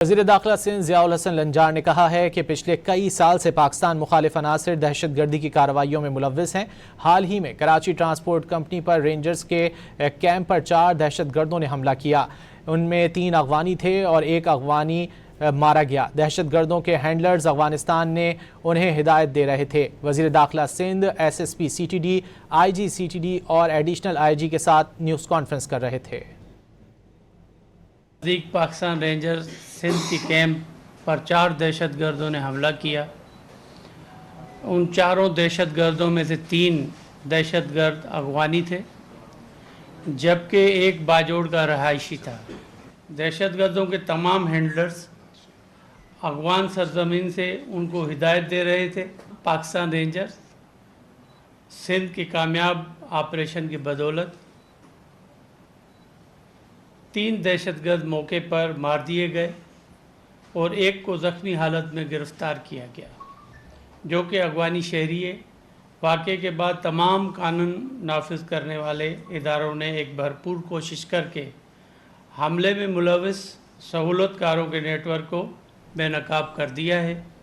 وزیر داخلہ سندھ ضیاء الحسن لنجار نے کہا ہے کہ پچھلے کئی سال سے پاکستان مخالف عناصر دہشت گردی کی کارروائیوں میں ملوث ہیں۔ حال ہی میں کراچی ٹرانسپورٹ کمپنی پر رینجرز کے کیمپ پر 4 دہشت گردوں نے حملہ کیا۔ ان میں 3 افغانی تھے اور 1 افغانی مارا گیا۔ دہشت گردوں کے ہینڈلرز افغانستان نے انہیں ہدایت دے رہے تھے۔ وزیر داخلہ Sindh S S P C T D, I G C T D اور ایڈیشنل آئی جی کے ساتھ نیوز کانفرنس کر رہے تھے۔ نزدیک پاکستان رینجرز سندھ کی کیمپ پر 4 دہشت گردوں نے حملہ کیا۔ ان 4 دہشت گردوں میں سے 3 دہشت گرد افغانی تھے جبکہ 1 باجوڑ کا رہائشی تھا۔ دہشت گردوں کے تمام ہینڈلرز افغان سرزمین سے ان کو ہدایت دے رہے تھے۔ پاکستان رینجرز سندھ کے کامیاب آپریشن کی بدولت 3 دہشت گرد موقع پر مار دیے گئے اور 1 کو زخمی حالت میں گرفتار کیا گیا، جو کہ افغانی شہری ہے۔ واقعے کے بعد تمام قانون نافذ کرنے والے اداروں نے ایک بھرپور کوشش کر کے حملے میں ملوث سہولت کاروں کے نیٹ ورک کو بے نقاب کر دیا ہے۔